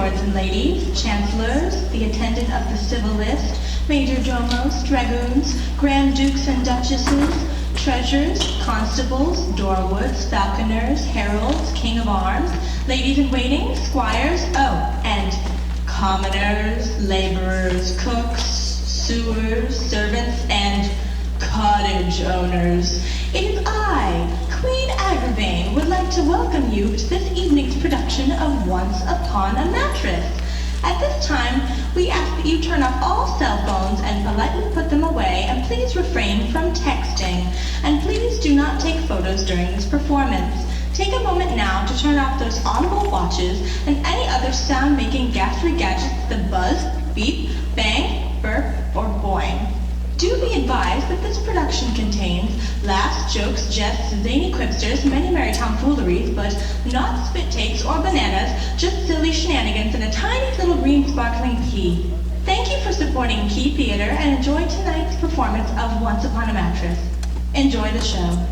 lords and ladies, chancellors, the attendant of the civil list, major domos, dragoons, grand dukes and duchesses, treasurers, constables, doorwoods, falconers, heralds, king of arms, ladies-in-waiting, squires, and commoners, laborers, cooks, sewers, servants, and cottage owners. It is I, Queen Agravain, would like to welcome you to this evening's production of Once Upon a Mattress. At this time, we ask that you turn off all cell phones and politely put them away, and please refrain from texting. And please do not take photos during this performance. Take a moment now to turn off those audible watches and any other sound-making ghastly gadgets that buzz, beep, bang, burp, or boing. Do be advised that this production contains laughs, jokes, jests, zany quipsters, many merry tomfooleries, but not spit takes or bananas, just silly shenanigans and a tiny little green sparkling key. Thank you for supporting Key Theater and enjoy tonight's performance of Once Upon a Mattress. Enjoy the show.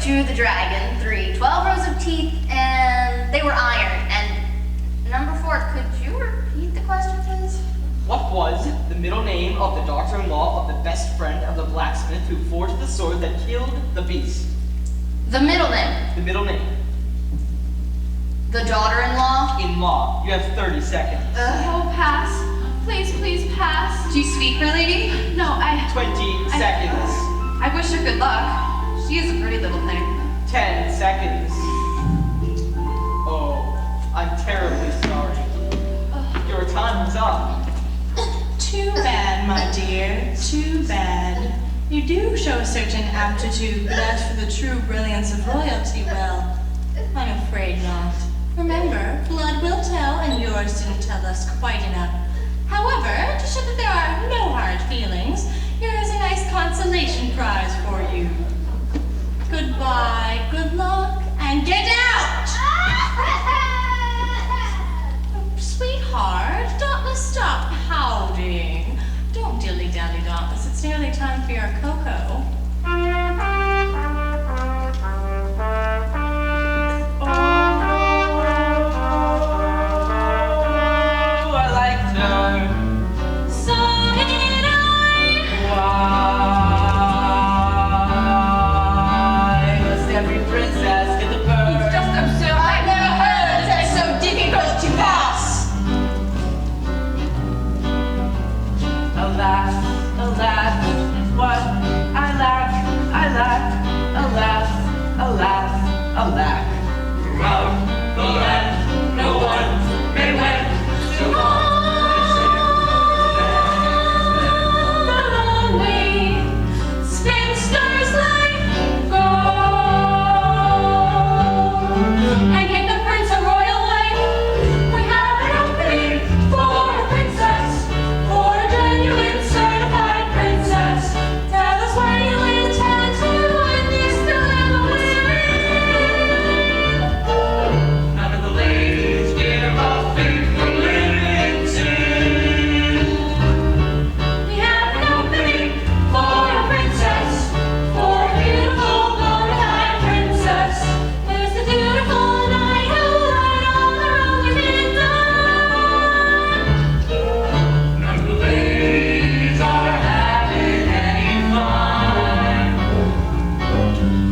To the dragon, 3, 12 rows of teeth, and they were iron. And number 4 before. Could you repeat the question, please? What was the middle name of the daughter-in-law of the best friend of the blacksmith who forged the sword that killed the beast? The middle name. The middle name. The daughter-in-law. In-law. You have 30 seconds. Oh, pass. Please, please pass. Do you speak, my lady? No, 20 seconds. I wish her good luck. She is a pretty little thing. 10 seconds. Oh, I'm terribly sorry. Your time is up. Too bad, my dear, too bad. You do show a certain aptitude, but as for the true brilliance of royalty, well, I'm afraid not. Remember, blood will tell, and yours didn't tell us quite enough. However, to show that there are no hard feelings, here is a nice consolation prize for you. Goodbye, good luck, and get out! Sweetheart, Dauntless, stop pouting. Don't dilly-dally, Dauntless. It's nearly time for your cocoa. Alack, throughout the land, no one may win to The lonely spinster's life goes. And get the prince a royal wife. We have an opening for a princess, for a genuine certified princess. Tell us where you intend to, and you still have a weary. none of the ladies give up faithful liberty. We have an opening for a princess, for a beautiful bona fide princess. There's the dutiful knight who light on the road within None of the ladies are having any fun.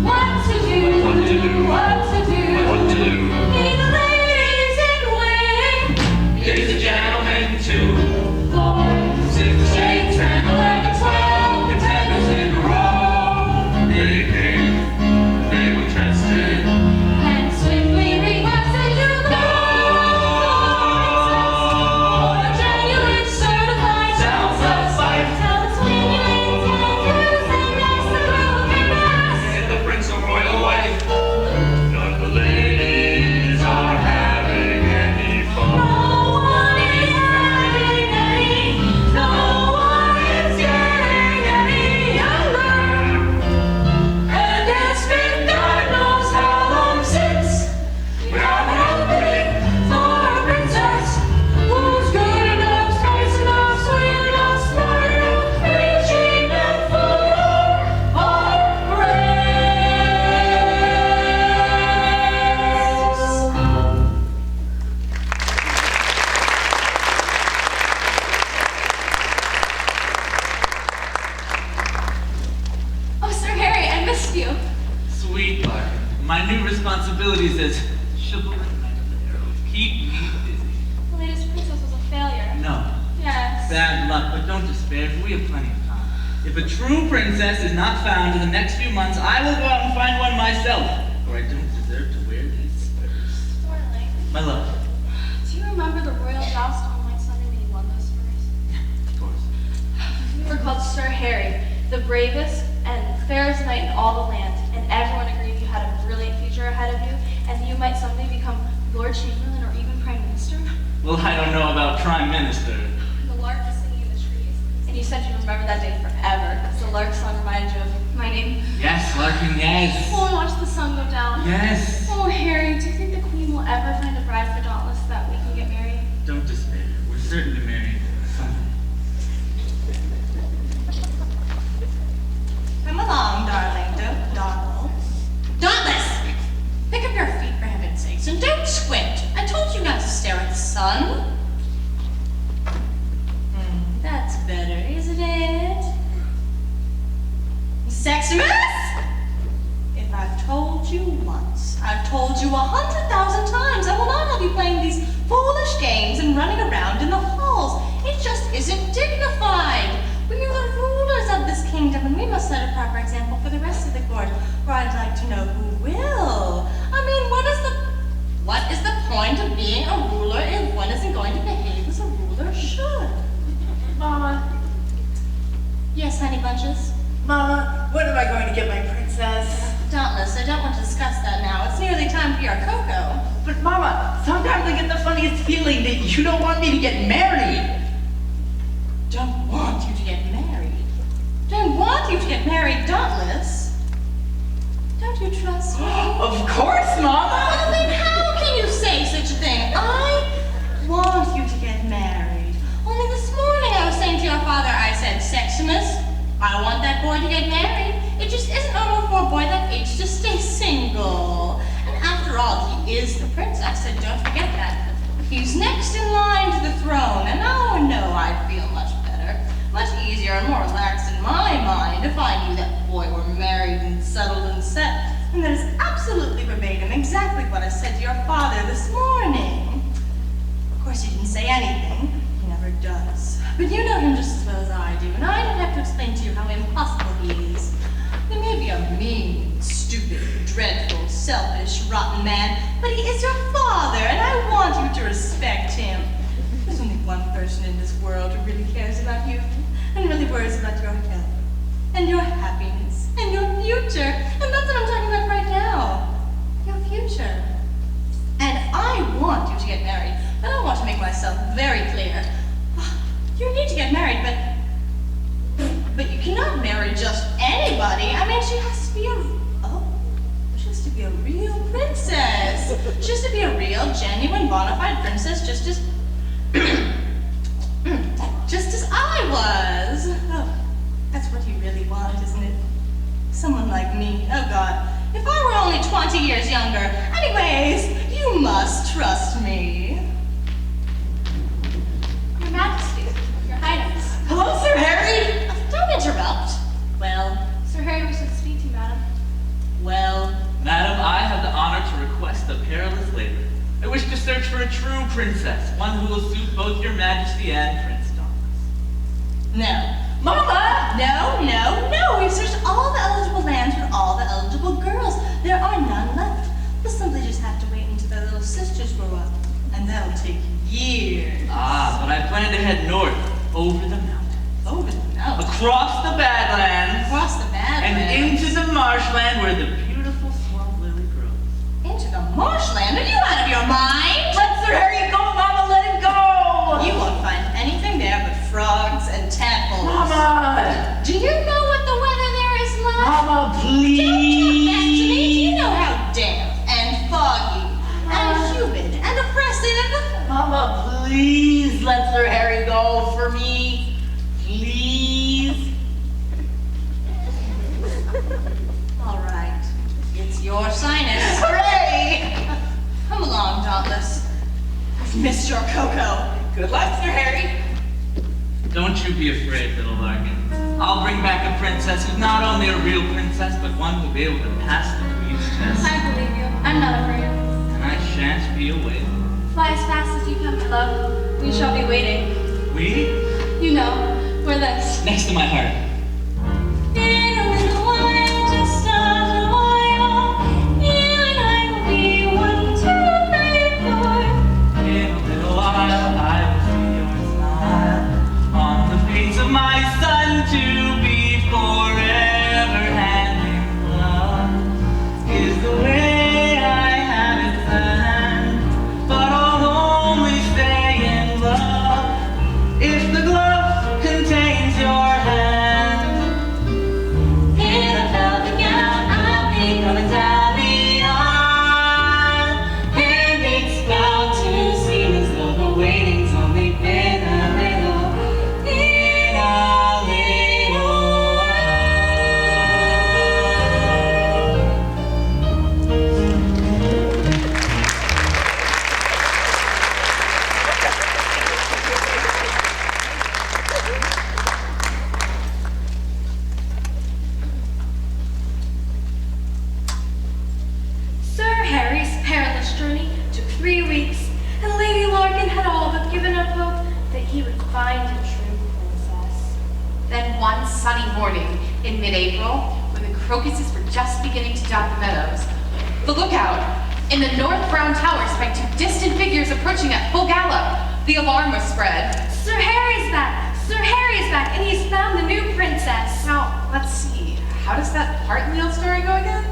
What to do? What to do? What to do? What to do? Need the ladies in waiting. Ladies and gentlemen, too. 4, 6, 8, 10, 11, 12 contenders in a row. They came, they were trusted. and swiftly requested you go. For a genuine certified Sounds of life. Tell us when you intend to say yes, the girl can ask. Get the prince a royal wife. None of the ladies are having any fun. No one is having any. No one is getting any younger. And it's been God knows how long since we have an opening for a princess who's good enough, nice enough, sweet enough, smart enough, rich enough for our Oh, Sir Harry, I missed you. Sweetheart, my new responsibilities as chivalrous knight of the arrow keep me busy. The latest princess was a failure. No, Yes. bad luck, but don't despair, for we have plenty of time. If a true princess is not found in the next few months, I will go out and find one myself, for I don't deserve to wear these spurs. Darling, My love, do you remember the royal joust on White Sunday when you won those spurs? of course. You were called Sir Harry, the bravest and fairest knight in all the land, and everyone agreed you had a brilliant future ahead of you, and that you might someday become Lord Chamberlain or even Prime Minister. Well, I don't know about Prime Minister. The lark was singing in the trees, and you said you'd remember that day forever, because the lark song reminded you of my name. Yes, Larkin, yes. Oh, and watch the sun go down. Yes. Oh, Harry, do you think the Queen will ever find a bride for Dauntless so that we can get married? Don't despair. We're certain to marry someday. Come along, darling. Don't dawdle. Dauntless! Pick up your feet, for heaven's sakes, and don't squint. I told you not to stare at the sun. son. That's better, isn't it? Seximus? If I've told you once, I've told you 100,000 times, I will not have you playing these foolish games and running around in the halls. It just isn't dignified. We are the rulers of this kingdom, and we must set a proper example for the rest of the court, or I'd like to know who will. I mean, what is the point of being a ruler if one isn't going to behave as a ruler should? Mama, Yes, honey bunches? Mama, when am I going to get my princess? Dauntless, I don't want to discuss that now. It's nearly time for your cocoa. But Mama, sometimes I get the funniest feeling that you don't want me to get married. Don't want you to get married. Don't want you to get married, Dauntless. Don't you trust me? Of course, Mama. Well, then how can you say such a thing? I want you to get married. Only this morning I was saying to your father, I said, Seximus, I want that boy to get married. It just isn't normal for a boy that age to stay single. And after all, he is the prince. I said, don't forget that. He's next in line to the throne, and oh no, I'd feel much better, much easier and more relaxed in my mind if I knew that boy were married and settled and set. And that is absolutely verbatim exactly what I said to your father this morning. Of course, he didn't say anything. He never does. But you know him just as well as I do, and I don't have to explain to you how impossible he is. He may be a mean, stupid, dreadful, selfish, rotten man, but he is your father, and I want you to respect him. There's only one person in this world who really cares about you, and really worries about your health, and your happiness, and your future, and that's what I'm talking about right now. Your future. And I want you to get married, but I want to make myself very clear. You need to get married, but you cannot marry just anybody. I mean, she has to be a real princess. She has to be a real, genuine, bona fide princess, just as I was. Oh, that's what you really want, isn't it? Someone like me. Oh God, if I were only 20 years younger. Anyways, you must trust me. Your Majesty, Your Highness. Hello, Sir Harry. Don't interrupt. Well, Sir Harry wishes to speak to you, madam. Well, Madam, I have the honor to request a perilous labor. I wish to search for a true princess, one who will suit both your majesty and Prince Dauntless. no. Mama! No. We've searched all the eligible lands with all the eligible girls. There are none left. We'll simply just have to wait until their little sisters grow up. And that'll take years. Ah, but I plan to head north, over the mountains, Over the mountains. across the Badlands, Across the and Badlands. into the marshland where the beautiful swamp lily grows. Into the marshland? Are you out of your mind? Let Sir Harry go, Mama. Let him go. You won't find anything there but frogs and tadpoles. Mama. Do you know what the weather there is like? Mama, Don't talk back to me. Do you please. know how damp and foggy and humid and oppressive? Mama, please let Sir Harry go for me. Please. All right, it's your sinus. Hooray! Come along, Dauntless. I've missed your cocoa. Good luck, Sir Harry. Don't you be afraid, little Larkin. I'll bring back a princess who's not only a real princess, but one who'll be able to pass the queen's test. I believe you. I'm not afraid. And I shan't be away. Fly as fast as you can, my love. We shall be waiting. We? You know, we're this. Next to my heart. In a little while, just a little while, you and I will be 1, 2, 3, 4. In a little while, I will see your smile on the face of my son to be forever hand in glove is the way I have it planned. But I'll only stay in love if the glove contains your hand. one sunny morning in mid-April, when the crocuses were just beginning to dot the meadows, the lookout in the north brown tower spied two distant figures approaching at full gallop. The alarm was spread. Sir Harry's back! Sir Harry's back, and he's found the new princess. Now, let's see. How does that part in the old story go again?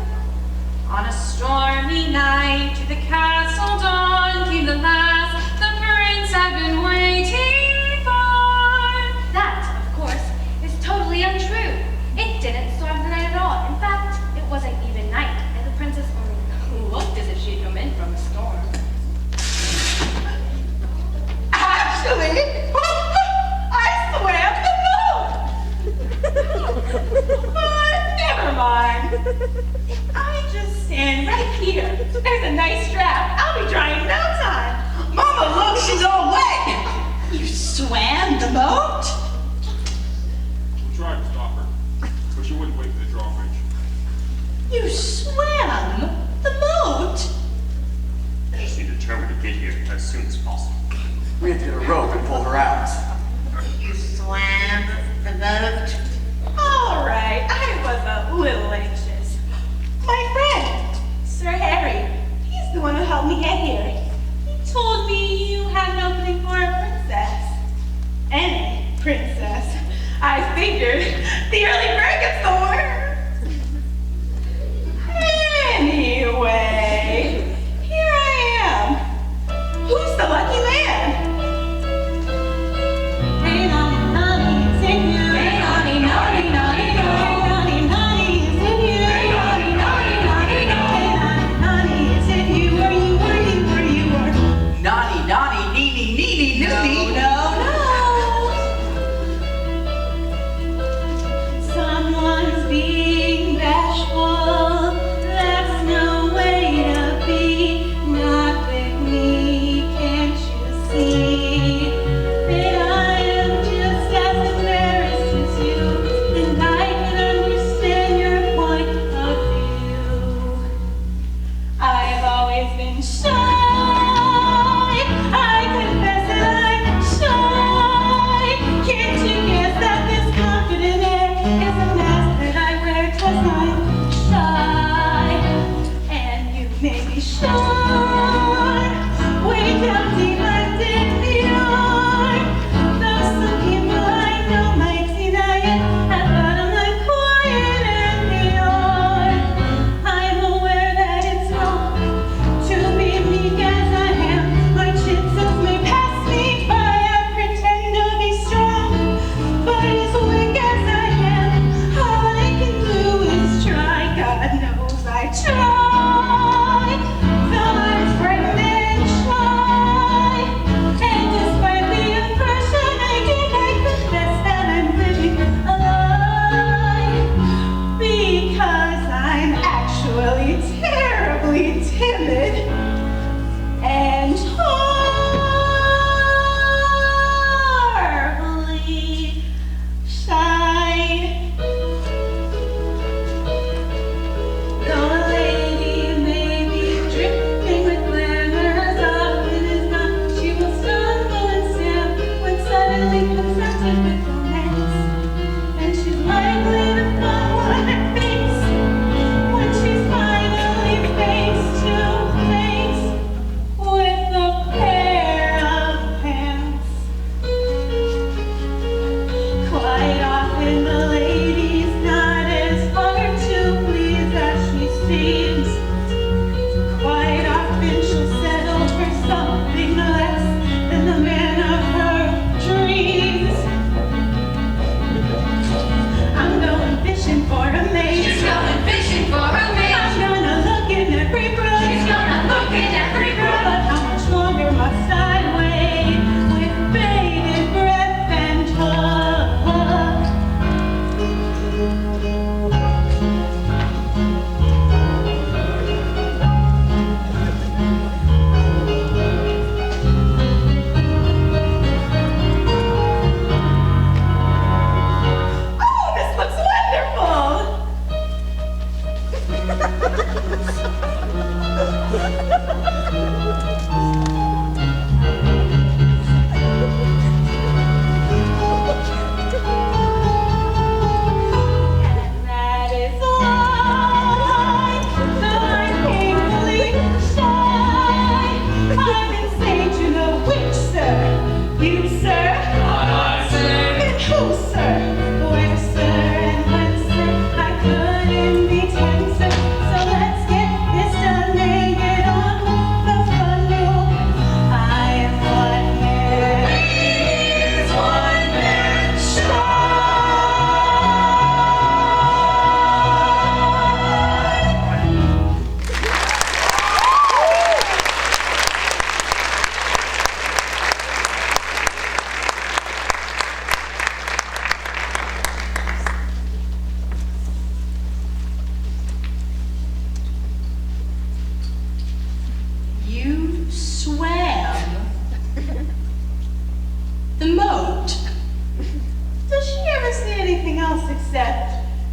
On a stormy night to the castle dawn came the lass the prince had been waiting for. That, of course, is totally untrue. It didn't storm the night at all. In fact, it wasn't even night, and the princess only looked as if she'd come in from a storm. Actually, I swam the boat. But never mind. If I just stand right here, there's a nice draft. I'll be drying in no time. Mama, look, she's all wet. You swam the boat? We tried to stop her, but she wouldn't wait for the drawbridge. You swam the boat? She seemed determined to get here as soon as possible. We had to get a rope and pull her out. You swam the boat? All right, I was a little anxious. My friend, Sir Harry, he's the one who helped me get here. He told me you had an opening for a princess. Any princess. I figured the early bird gets the worm. Anyway, here I am. Who's the lucky man?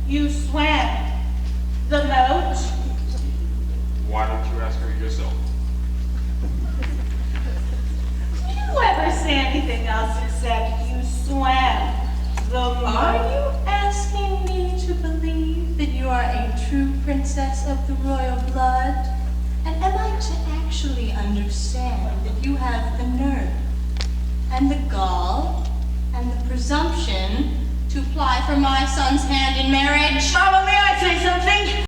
You swam the moat. Why don't you ask her yourself? Did you ever say anything else except you swam the moat? Are you asking me to believe that you are a true princess of the royal blood? And am I to actually understand that you have the nerve and the gall and the presumption to apply for my son's hand in marriage? Mamma mia!